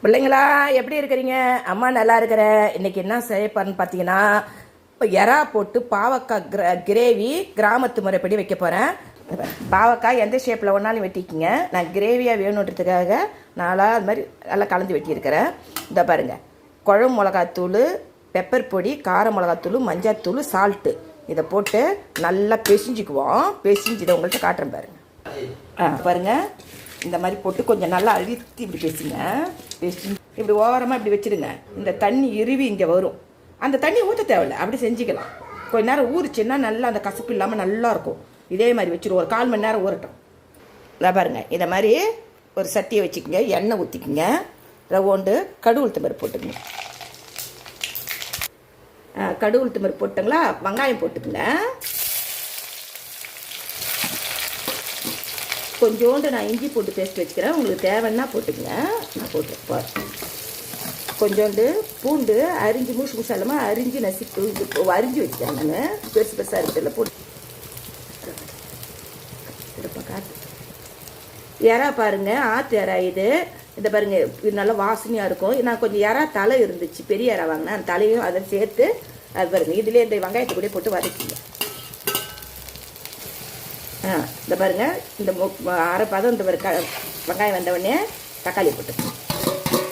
பிள்ளைங்களா எப்படி இருக்கிறீங்க? அம்மா நல்லா இருக்கிறேன். இன்னைக்கு என்ன செய்ய போறேன்னு பார்த்தீங்கன்னா, எறா போட்டு பாவக்காய் கிரேவி கிராமத்து முறைப்படி வைக்க போகிறேன். பாவக்காய் எந்த ஷேப்பில் ஒன்றாலும் வெட்டிக்கிங்க. நான் கிரேவியாக வேணுன்றதுக்காக நாளாக அது மாதிரி நல்லா கலந்து வெட்டியிருக்கிறேன். இந்த பாருங்கள், குழம்பு மிளகாத்தூள், பெப்பர் பொடி, கார மிளகாத்தூள், மஞ்சள் தூள், சால்ட்டு இதை போட்டு நல்லா பெசிஞ்சுக்குவோம். பெசிஞ்சு இதை உங்கள்கிட்ட காட்டுறேன் பாருங்கள். பாருங்கள், இந்த மாதிரி போட்டு கொஞ்சம் நல்லா அழுத்தி இப்படி பேசுங்க. இப்படி ஓரமாக இப்படி வச்சுடுங்க. இந்த தண்ணி இறுவி இங்கே வரும். அந்த தண்ணி ஊற்ற தேவையில்லை, அப்படி செஞ்சுக்கலாம். கொஞ்ச நேரம் ஊறிச்சுன்னா நல்லா அந்த கசப்பு இல்லாமல் நல்லாயிருக்கும். இதே மாதிரி வச்சுருவோம். ஒரு 1/4 மணி நேரம் ஊறட்டும். இதான் பாருங்கள், இதை மாதிரி ஒரு சட்டியை வச்சுக்கோங்க. எண்ணெய் ஊற்றிக்குங்க. ரவோண்டு கடுகு உளுத்தம் பருப்பு போட்டுக்குங்க. கடுகு உளுத்தம் பருப்பு போட்டுங்களா, வெங்காயம் போட்டுக்குங்க. கொஞ்சோண்டு நான் இஞ்சி போட்டு பேஸ்ட் வச்சுக்கிறேன். உங்களுக்கு தேவைன்னா போட்டுக்கங்க. நான் போட்டுருப்பேன். கொஞ்சோண்டு பூண்டு அரிஞ்சு மூசு மூசாலமாக அரிஞ்சு அரிஞ்சு வச்சுக்கிறேன். நான் பெருசு பெருசாக இருக்கிறதுல போட்டு காட்டு. இறா பாருங்கள், ஆற்று இறா இது. இந்த பாருங்கள், இது நல்லா வாசனையாக இருக்கும். நான் கொஞ்சம் இறா தலை இருந்துச்சு, பெரிய இறா வாங்கினேன். அந்த தலையும் அதை சேர்த்து அது பாருங்கள். இதுலேயே இந்த வெங்காயத்தை கூட போட்டு வதக்கிங்க. இந்த பாருங்க, இந்த அரை பதம் இந்த வெங்காயம் வந்த உடனே தக்காளி போட்டு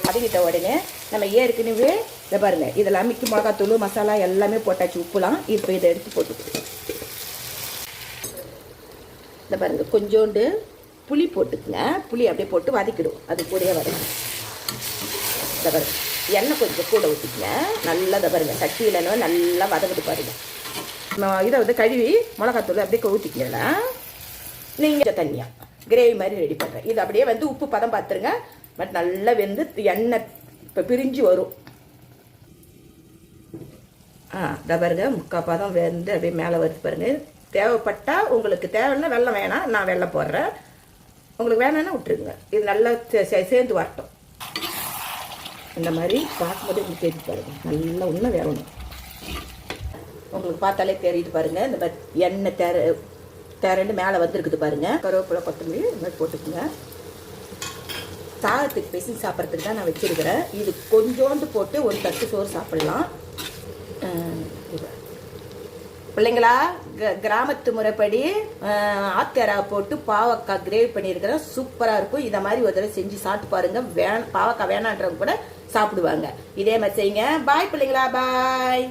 வதக்கிட்ட உடனே நம்ம ஏற்கனவே இதை பாருங்க, இதெல்லாம் மிக்கி மிளகாத்தூள் மசாலா எல்லாமே போட்டாச்சு, உப்புலாம். இப்போ இதை எடுத்து போட்டு இந்த பாருங்க, கொஞ்சோண்டு புளி போட்டுக்குங்க. புளி அப்படியே போட்டு வதக்கிடுவோம். அது கூடயே வதக்கி இந்த பாருங்க, எண்ணெய் கொஞ்சம் கூட ஊற்றிக்குங்க. நல்லா இதை பாருங்க, சட்டியில் நல்லா வதக்கிட்டு பாருங்க. இதை வந்து கழுவி மிளகாத்தூள் அப்படியே ஊற்றிக்கல. நீங்கள் தனியாக கிரேவி மாதிரி ரெடி பண்ணுறேன். இது அப்படியே வந்து உப்பு பதம் பார்த்துருங்க. பட் நல்லா வெந்து எண்ணெய் இப்போ பிரிஞ்சு வரும். இதை பாருங்க, 3/4 பதம் வெந்து அப்படியே மேலே வருது பாருங்க. தேவைப்பட்டால் உங்களுக்கு தேவைன்னா வெல்லம் வேணாம், நான் வெல்லம் போடுறேன். உங்களுக்கு வேணான்னா விட்டுருங்க. இது நல்லா சேர்ந்து வரட்டும். இந்த மாதிரி பார்க்கும்போது உங்களுக்கு தெரிஞ்சு பாருங்க, நல்லா இன்னும் வேகணும். உங்களுக்கு பார்த்தாலே தெரியுது பாருங்கள். இந்த மாதிரி எண்ணெய் தேரண்டு மேலே வந்துருக்குது பாருங்கள். கருவேப்பிலை கொத்தமல்லி இந்த மாதிரி போட்டுக்குங்க. சாதத்துக்கு பேசி சாப்பிட்றதுக்கு தான் நான் வச்சுருக்கிறேன். இது கொஞ்சோண்டு போட்டு ஒரு தட்டு சோறு சாப்பிட்லாம். பிள்ளைங்களா, கிராமத்து முறைப்படி ஆத்தரா போட்டு பாவக்காய் கிரேவி பண்ணியிருக்கிறேன். சூப்பராக இருக்கும். இதை மாதிரி ஒரு தடவை செஞ்சு சாப்பிட்டு பாருங்கள். பாவக்காய் வேணான்றவங்க கூட சாப்பிடுவாங்க. இதே மாதிரி செய்யுங்க. பாய் பிள்ளைங்களா, பாய்.